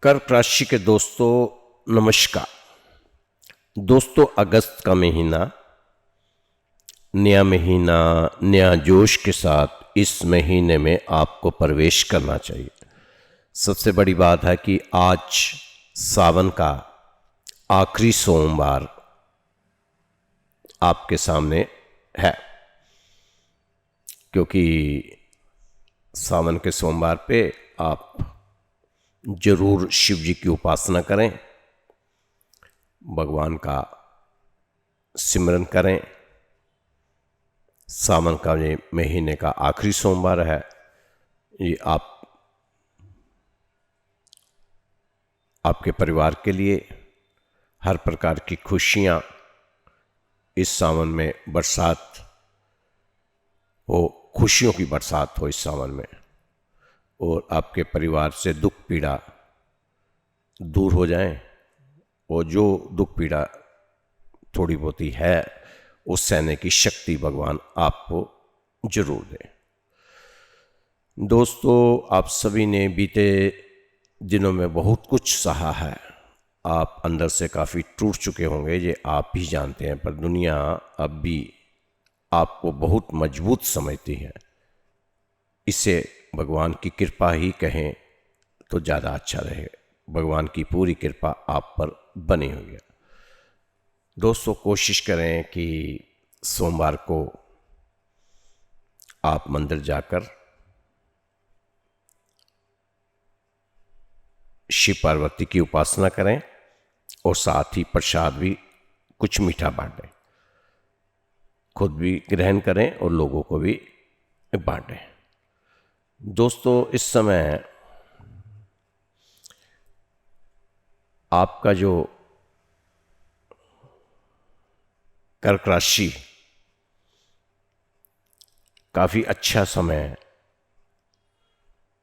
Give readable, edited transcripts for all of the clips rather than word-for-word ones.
कर्क राशि के दोस्तों नमस्कार। दोस्तों, अगस्त का महीना, नया महीना नया जोश के साथ इस महीने में आपको प्रवेश करना चाहिए। सबसे बड़ी बात है कि आज सावन का आखिरी सोमवार आपके सामने है, क्योंकि सावन के सोमवार पे आप जरूर शिव जी की उपासना करें, भगवान का सिमरन करें। सावन का ये महीने का आखिरी सोमवार है। ये आपके परिवार के लिए हर प्रकार की खुशियाँ इस सावन में बरसात हो, खुशियों की बरसात हो इस सावन में, और आपके परिवार से दुख पीड़ा दूर हो जाएं, और जो दुख पीड़ा थोड़ी बहुत ही है उस सहने की शक्ति भगवान आपको जरूर दें। दोस्तों, आप सभी ने बीते दिनों में बहुत कुछ सहा है। आप अंदर से काफ़ी टूट चुके होंगे, ये आप ही जानते हैं, पर दुनिया अब भी आपको बहुत मजबूत समझती है। इसे भगवान की कृपा ही कहें तो ज़्यादा अच्छा रहे। भगवान की पूरी कृपा आप पर बनी हुई है। दोस्तों, कोशिश करें कि सोमवार को आप मंदिर जाकर शिव पार्वती की उपासना करें और साथ ही प्रसाद भी कुछ मीठा बांटें, खुद भी ग्रहण करें और लोगों को भी बांटें। दोस्तों, इस समय आपका जो कर्क राशि, काफ़ी अच्छा समय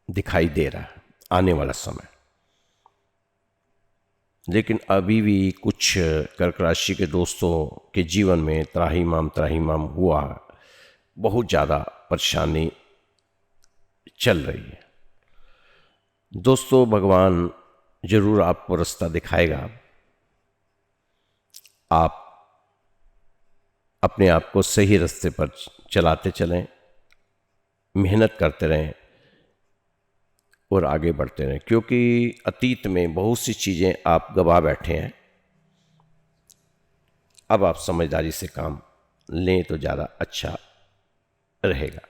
दिखाई दे रहा है, आने वाला समय। लेकिन अभी भी कुछ कर्क राशि के दोस्तों के जीवन में त्राहिमाम हुआ है। बहुत ज़्यादा परेशानी चल रही है। दोस्तों, भगवान जरूर आपको रास्ता दिखाएगा। आप अपने आप को सही रास्ते पर चलाते चलें, मेहनत करते रहें और आगे बढ़ते रहें, क्योंकि अतीत में बहुत सी चीज़ें आप गवा बैठे हैं। अब आप समझदारी से काम लें तो ज़्यादा अच्छा रहेगा,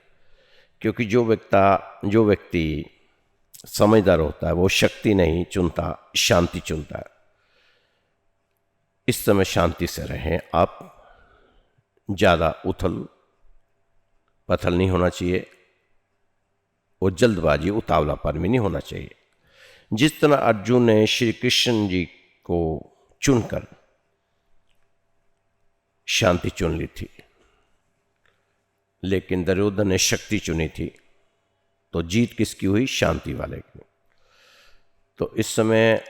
क्योंकि जो व्यक्ति समझदार होता है वो शक्ति नहीं चुनता, शांति चुनता है। इस समय शांति से रहें। आप ज़्यादा उथल पथल नहीं होना चाहिए और जल्दबाजी उतावलापन भी नहीं होना चाहिए। जिस तरह अर्जुन ने श्री कृष्ण जी को चुनकर शांति चुन ली थी, लेकिन दुर्योधन ने शक्ति चुनी थी, तो जीत किसकी हुई? शांति वाले की। तो इस समय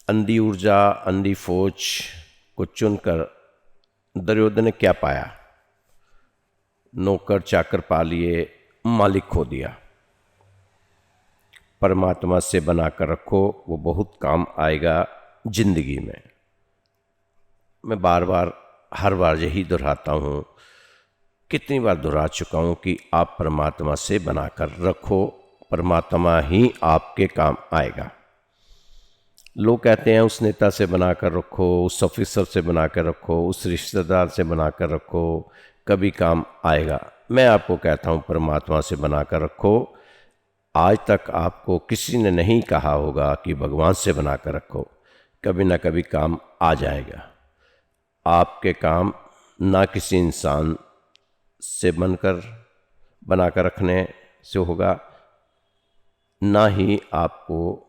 अंधी ऊर्जा, अंधी फौज को चुनकर दुर्योधन ने क्या पाया? नौकर चाकर पा लिए, मालिक खो दिया। परमात्मा से बनाकर रखो, वो बहुत काम आएगा जिंदगी में। मैं हर बार यही दोहराता हूँ, कितनी बार दोहरा चुका हूँ कि आप परमात्मा से बनाकर रखो, परमात्मा ही आपके काम आएगा। लोग कहते हैं उस नेता से बनाकर रखो, उस ऑफिसर से बनाकर रखो, उस रिश्तेदार से बनाकर रखो, कभी काम आएगा। मैं आपको कहता हूँ परमात्मा से बनाकर रखो। आज तक आपको किसी ने नहीं कहा होगा कि भगवान से बनाकर रखो, कभी ना कभी काम आ जाएगा। आपके काम ना किसी इंसान से बनाकर रखने से होगा, ना ही आपको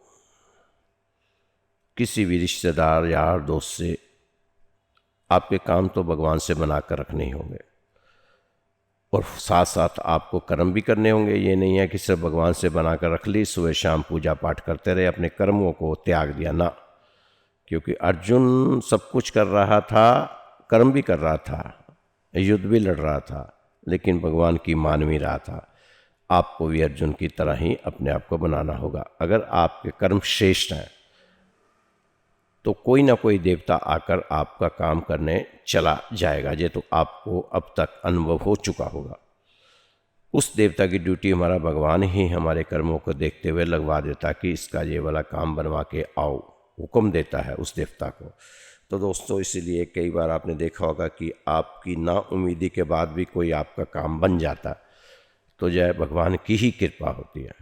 किसी भी रिश्तेदार यार दोस्त से। आपके काम तो भगवान से बनाकर रखने ही होंगे, और साथ साथ आपको कर्म भी करने होंगे। ये नहीं है कि सिर्फ भगवान से बनाकर रख ली, सुबह शाम पूजा पाठ करते रहे, अपने कर्मों को त्याग दिया ना। क्योंकि अर्जुन सब कुछ कर रहा था, कर्म भी कर रहा था, युद्ध भी लड़ रहा था, लेकिन भगवान की मान नहीं रहा था। आपको भी अर्जुन की तरह ही अपने आप को बनाना होगा। अगर आपके कर्म श्रेष्ठ हैं तो कोई ना कोई देवता आकर आपका काम करने चला जाएगा। ये तो आपको अब तक अनुभव हो चुका होगा। उस देवता की ड्यूटी हमारा भगवान ही हमारे कर्मों को देखते हुए लगवा देता कि इसका ये वाला काम बनवा के आओ, हुक्म देता है उस देवता को। तो दोस्तों, इसीलिए कई बार आपने देखा होगा कि आपकी नाउम्मीदी के बाद भी कोई आपका काम बन जाता, तो यह भगवान की ही कृपा होती है।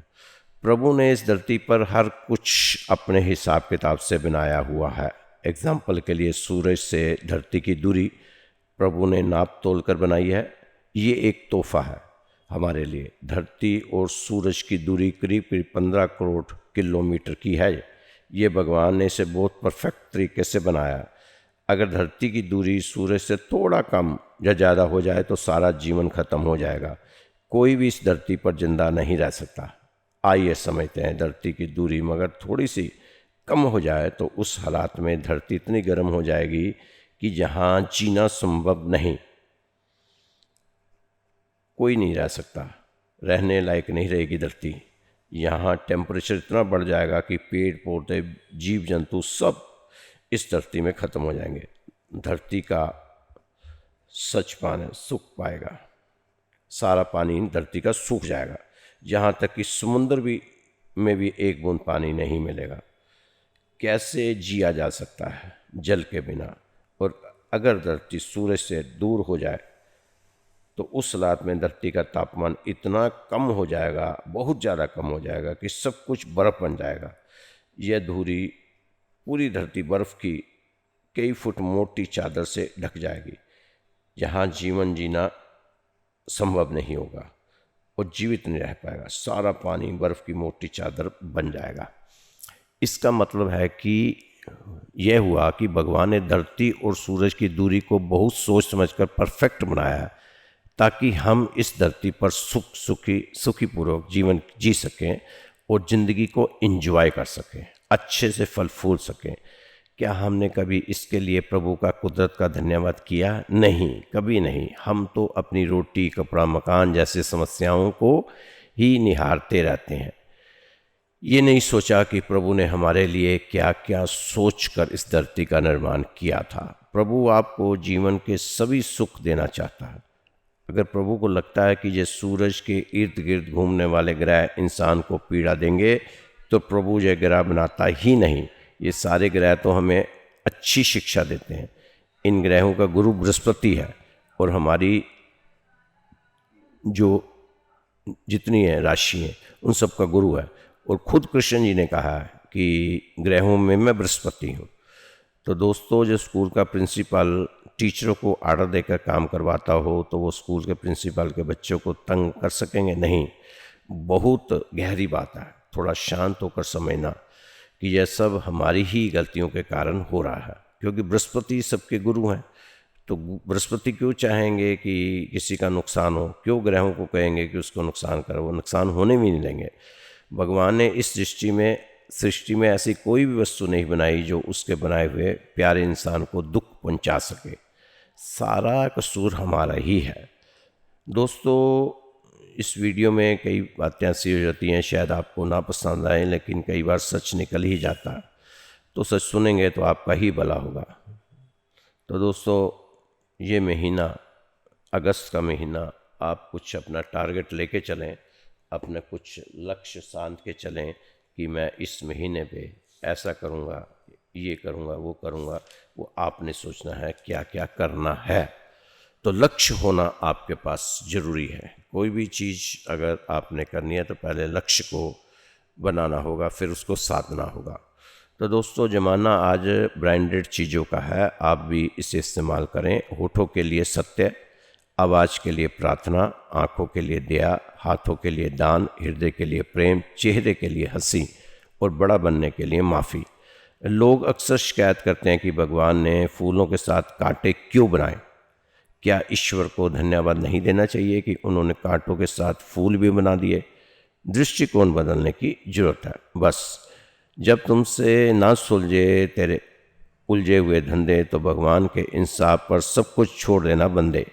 प्रभु ने इस धरती पर हर कुछ अपने हिसाब किताब से बनाया हुआ है। एग्जाम्पल के लिए सूरज से धरती की दूरी प्रभु ने नाप तोल कर बनाई है। ये एक तोहफा है हमारे लिए। धरती और सूरज की दूरी करीब करीब 15 करोड़ किलोमीटर की है। ये भगवान ने इसे बहुत परफेक्ट तरीके से बनाया। अगर धरती की दूरी सूरज से थोड़ा कम या ज़्यादा हो जाए तो सारा जीवन खत्म हो जाएगा। कोई भी इस धरती पर जिंदा नहीं रह सकता। आइए समझते हैं, धरती की दूरी मगर थोड़ी सी कम हो जाए तो उस हालात में धरती इतनी गर्म हो जाएगी कि जहाँ जीना संभव नहीं, कोई नहीं रह सकता, रहने लायक नहीं रहेगी धरती। यहाँ टेम्परेचर इतना बढ़ जाएगा कि पेड़ पौधे जीव जंतु सब इस धरती में ख़त्म हो जाएंगे। धरती का सच पानी सूख पाएगा, सारा पानी धरती का सूख जाएगा। यहाँ तक कि समुद्र में भी एक बूंद पानी नहीं मिलेगा। कैसे जिया जा सकता है जल के बिना? और अगर धरती सूरज से दूर हो जाए तो उस हालात में धरती का तापमान इतना कम हो जाएगा, बहुत ज़्यादा कम हो जाएगा कि सब कुछ बर्फ़ बन जाएगा। यह धूरी पूरी धरती बर्फ़ की कई फुट मोटी चादर से ढक जाएगी। यहाँ जीवन जीना संभव नहीं होगा और जीवित नहीं रह पाएगा। सारा पानी बर्फ़ की मोटी चादर बन जाएगा। इसका मतलब है कि यह हुआ कि भगवान ने धरती और सूरज की दूरी को बहुत सोच समझकर परफेक्ट बनाया है ताकि हम इस धरती पर सुखी पूर्वक जीवन जी सकें और ज़िंदगी को एंजॉय कर सकें, अच्छे से फल फूल सकें। क्या हमने कभी इसके लिए प्रभु का, कुदरत का धन्यवाद किया? नहीं, कभी नहीं। हम तो अपनी रोटी, कपड़ा, मकान जैसे समस्याओं को ही निहारते रहते हैं। ये नहीं सोचा कि प्रभु ने हमारे लिए क्या क्या सोचकर इस धरती का निर्माण किया था। प्रभु आपको जीवन के सभी सुख देना चाहता है। अगर प्रभु को लगता है कि ये सूरज के इर्द गिर्द घूमने वाले ग्रह इंसान को पीड़ा देंगे तो प्रभु ये ग्रह बनाता ही नहीं। ये सारे ग्रह तो हमें अच्छी शिक्षा देते हैं। इन ग्रहों का गुरु बृहस्पति है और हमारी जो जितनी है राशि है उन सब का गुरु है। और खुद कृष्ण जी ने कहा है कि ग्रहों में मैं बृहस्पति हूँ। तो दोस्तों, जो स्कूल का प्रिंसिपल टीचरों को आर्डर देकर काम करवाता हो तो वो स्कूल के प्रिंसिपल के बच्चों को तंग कर सकेंगे? नहीं। बहुत गहरी बात है। थोड़ा शांत होकर समझना कि यह सब हमारी ही गलतियों के कारण हो रहा है, क्योंकि बृहस्पति सबके गुरु हैं। तो बृहस्पति क्यों चाहेंगे कि किसी का नुकसान हो? क्यों ग्रहों को कहेंगे कि उसको नुकसान करो? वो नुकसान होने भी नहीं देंगे। भगवान ने इस सृष्टि में ऐसी कोई भी वस्तु नहीं बनाई जो उसके बनाए हुए प्यारे इंसान को दुख पहुंचा सके। सारा कसूर हमारा ही है। दोस्तों, इस वीडियो में कई बातें ऐसी हो जाती हैं, शायद आपको ना पसंद आए, लेकिन कई बार सच निकल ही जाता है। तो सच सुनेंगे तो आपका ही भला होगा। तो दोस्तों, ये महीना, अगस्त का महीना, आप कुछ अपना टारगेट लेके चलें, अपने कुछ लक्ष्य साध के चलें कि मैं इस महीने पे ऐसा करूँगा, ये करूँगा, वो करूँगा। वो आपने सोचना है क्या क्या करना है। तो लक्ष्य होना आपके पास ज़रूरी है। कोई भी चीज़ अगर आपने करनी है तो पहले लक्ष्य को बनाना होगा, फिर उसको साधना होगा। तो दोस्तों, ज़माना आज ब्रांडेड चीज़ों का है, आप भी इसे इस्तेमाल करें। होठों के लिए सत्य, आवाज़ के लिए प्रार्थना, आँखों के लिए दया, हाथों के लिए दान, हृदय के लिए प्रेम, चेहरे के लिए हंसी और बड़ा बनने के लिए माफ़ी। लोग अक्सर शिकायत करते हैं कि भगवान ने फूलों के साथ कांटे क्यों बनाए। क्या ईश्वर को धन्यवाद नहीं देना चाहिए कि उन्होंने कांटों के साथ फूल भी बना दिए? दृष्टिकोण बदलने की ज़रूरत है। बस जब तुमसे ना सुलझे तेरे उलझे हुए धंधे तो भगवान के इंसाफ पर सब कुछ छोड़ देना बंदे।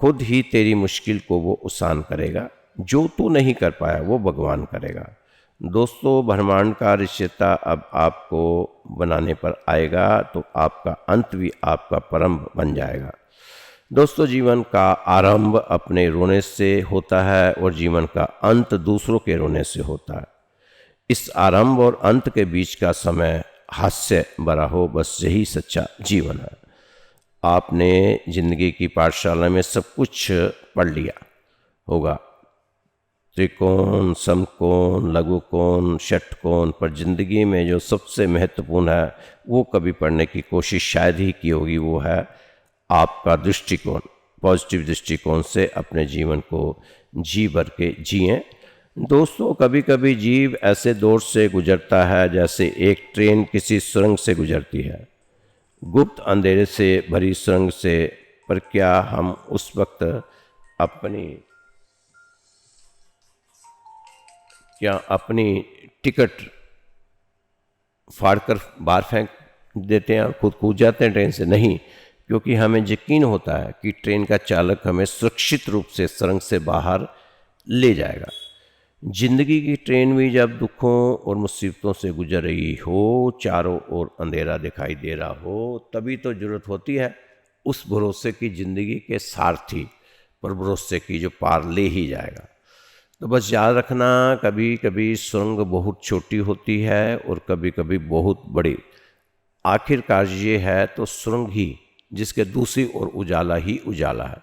खुद ही तेरी मुश्किल को वो आसान करेगा। जो तू नहीं कर पाया वो भगवान करेगा। दोस्तों, ब्रह्मांड का रिश्ता अब आपको बनाने पर आएगा तो आपका अंत भी आपका प्रारंभ बन जाएगा। दोस्तों, जीवन का आरंभ अपने रोने से होता है और जीवन का अंत दूसरों के रोने से होता है। इस आरंभ और अंत के बीच का समय हास्य भरा हो, बस यही सच्चा जीवन है। आपने जिंदगी की पाठशाला में सब कुछ पढ़ लिया होगा, त्रिकोण, समकोण, लघुकोण, षटकोण, पर जिंदगी में जो सबसे महत्वपूर्ण है वो कभी पढ़ने की कोशिश शायद ही की होगी, वो है आपका दृष्टिकोण। पॉजिटिव दृष्टिकोण से अपने जीवन को जी भर के जिएं। दोस्तों, कभी कभी जीव ऐसे दौर से गुजरता है जैसे एक ट्रेन किसी सुरंग से गुजरती है, गुप्त अंधेरे से भरी सुरंग से। पर क्या हम उस वक्त अपनी टिकट फाड़कर बाहर फेंक देते हैं और खुद कूद जाते हैं ट्रेन से? नहीं, क्योंकि हमें यकीन होता है कि ट्रेन का चालक हमें सुरक्षित रूप से सुरंग से बाहर ले जाएगा। जिंदगी की ट्रेन भी जब दुखों और मुसीबतों से गुजर रही हो, चारों ओर अंधेरा दिखाई दे रहा हो, तभी तो जरूरत होती है उस भरोसे की, जिंदगी के सारथी पर भरोसे की, जो पार ले ही जाएगा। तो बस याद रखना, कभी कभी सुरंग बहुत छोटी होती है और कभी कभी बहुत बड़ी। आखिरकार ये है तो सुरंग ही जिसके दूसरी ओर उजाला ही उजाला है।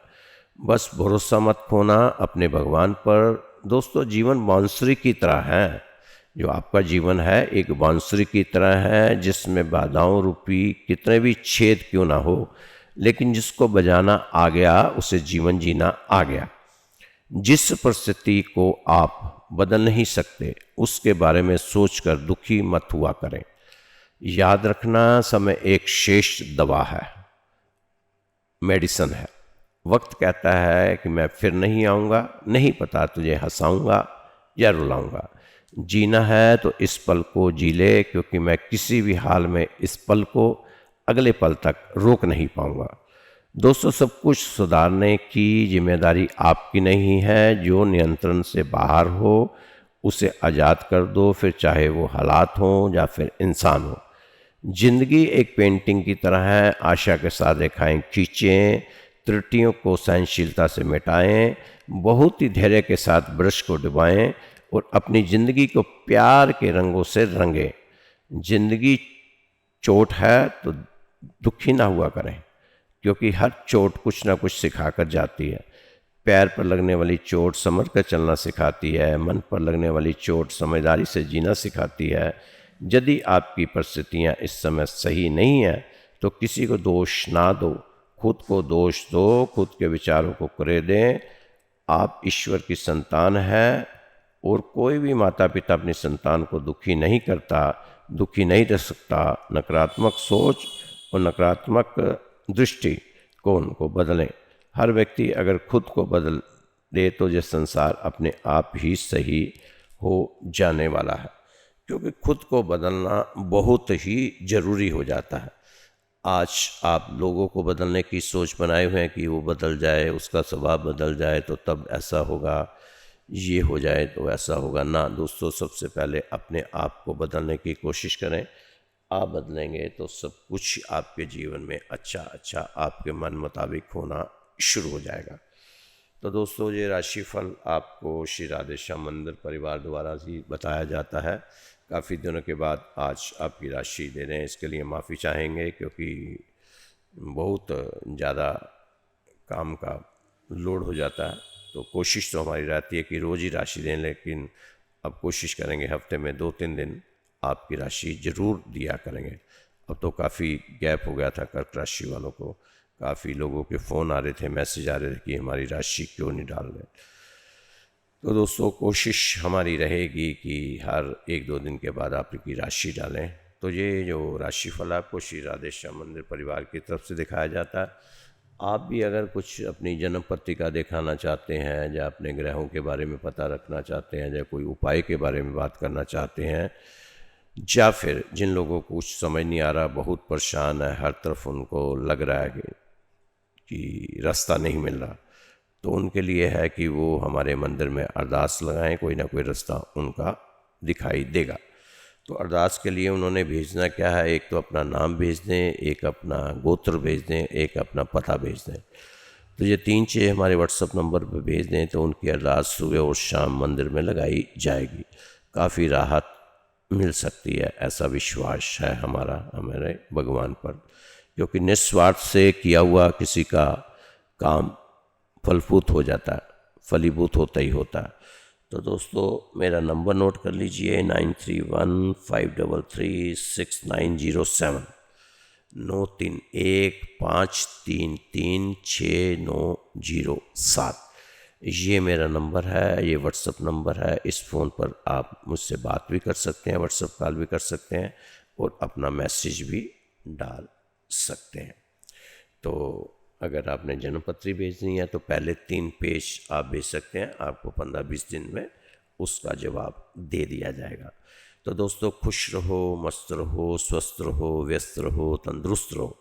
बस भरोसा मत खोना अपने भगवान पर। दोस्तों, जीवन बांसुरी की तरह है। जो आपका जीवन है एक बांसुरी की तरह है, जिसमें बाधाओं रूपी कितने भी छेद क्यों ना हो, लेकिन जिसको बजाना आ गया उसे जीवन जीना आ गया। जिस परिस्थिति को आप बदल नहीं सकते उसके बारे में सोचकर दुखी मत हुआ करें। याद रखना, समय एक श्रेष्ठ दवा है, मेडिसिन है। वक्त कहता है कि मैं फिर नहीं आऊँगा, नहीं पता तुझे हंसाऊँगा या रुलाऊँगा। जीना है तो इस पल को जी ले, क्योंकि मैं किसी भी हाल में इस पल को अगले पल तक रोक नहीं पाऊँगा। दोस्तों, सब कुछ सुधारने की जिम्मेदारी आपकी नहीं है। जो नियंत्रण से बाहर हो उसे आज़ाद कर दो, फिर चाहे वो हालात हों या फिर इंसान हो। जिंदगी एक पेंटिंग की तरह है, आशा के साथ रेखाएं खींचें, त्रुटियों को सहनशीलता से मिटाएं, बहुत ही धैर्य के साथ ब्रश को डुबाएं और अपनी ज़िंदगी को प्यार के रंगों से रंगें। जिंदगी चोट है तो दुखी ना हुआ करें, क्योंकि हर चोट कुछ ना कुछ सिखा कर जाती है। पैर पर लगने वाली चोट संभल कर चलना सिखाती है, मन पर लगने वाली चोट समझदारी से जीना सिखाती है। यदि आपकी परिस्थितियाँ इस समय सही नहीं हैं तो किसी को दोष ना दो, खुद को दोष दो, खुद के विचारों को करे दें। आप ईश्वर की संतान हैं और कोई भी माता पिता अपनी संतान को दुखी नहीं करता, दुखी नहीं रह सकता। नकारात्मक सोच और नकारात्मक दृष्टिकोण को बदलें। हर व्यक्ति अगर खुद को बदल दे तो यह संसार अपने आप ही सही हो जाने वाला है, क्योंकि खुद को बदलना बहुत ही ज़रूरी हो जाता है। आज आप लोगों को बदलने की सोच बनाए हुए हैं कि वो बदल जाए, उसका स्वभाव बदल जाए तो तब ऐसा होगा, ये हो जाए तो ऐसा होगा। ना दोस्तों, सबसे पहले अपने आप को बदलने की कोशिश करें। आप बदलेंगे तो सब कुछ आपके जीवन में अच्छा आपके मन मुताबिक होना शुरू हो जाएगा। तो दोस्तों, ये राशिफल आपको श्री राधे श्याम मंदिर परिवार द्वारा ही बताया जाता है। काफ़ी दिनों के बाद आज आपकी राशि दे रहे हैं, इसके लिए माफ़ी चाहेंगे, क्योंकि बहुत ज़्यादा काम का लोड हो जाता है। तो कोशिश तो हमारी रहती है कि रोज़ ही राशि दें, लेकिन अब कोशिश करेंगे हफ्ते में 2-3 दिन आपकी राशि ज़रूर दिया करेंगे। अब तो काफ़ी गैप हो गया था कर्क राशि वालों को, काफ़ी लोगों के फ़ोन आ रहे थे, मैसेज आ रहे थे कि हमारी राशि क्यों नहीं डाल रहे। तो दोस्तों, कोशिश हमारी रहेगी कि हर 1-2 दिन के बाद आपकी राशि डालें। तो ये जो राशिफल आपको श्री राधे श्याम मंदिर परिवार की तरफ से दिखाया जाता है। आप भी अगर कुछ अपनी जन्म पत्रिका दिखाना चाहते हैं, या अपने ग्रहों के बारे में पता रखना चाहते हैं, या कोई उपाय के बारे में बात करना चाहते हैं, या फिर जिन लोगों को कुछ समझ नहीं आ रहा, बहुत परेशान है, हर तरफ उनको लग रहा है कि रास्ता नहीं मिल रहा, तो उनके लिए है कि वो हमारे मंदिर में अरदास लगाएं, कोई ना कोई रास्ता उनका दिखाई देगा। तो अरदास के लिए उन्होंने भेजना क्या है, एक तो अपना नाम भेज दें, एक अपना गोत्र भेज दें, एक अपना पता भेज दें। तो ये 3 चीज़ें हमारे व्हाट्सअप नंबर पर भेज दें तो उनकी अरदास सुबह और शाम मंदिर में लगाई जाएगी। काफ़ी राहत मिल सकती है, ऐसा विश्वास है हमारे भगवान पर, क्योंकि निस्वार्थ से किया हुआ किसी का काम फलभूत हो जाता है, फलीभूत होता ही होता है। तो दोस्तों मेरा नंबर नोट कर लीजिए 9315336907, 9315336907। ये मेरा नंबर है, ये व्हाट्सअप नंबर है। इस फ़ोन पर आप मुझसे बात भी कर सकते हैं, व्हाट्सअप कॉल भी कर सकते हैं और अपना मैसेज भी डाल सकते हैं। तो अगर आपने जन्मपत्री भेजनी है तो पहले 3 पेज आप भेज सकते हैं, आपको 15-20 दिन में उसका जवाब दे दिया जाएगा। तो दोस्तों खुश रहो, मस्त रहो, स्वस्थ रहो, व्यस्त रहो, तंदुरुस्त रहो।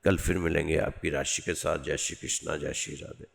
कल फिर मिलेंगे आपकी राशि के साथ। जय श्री कृष्णा, जय श्री राधे।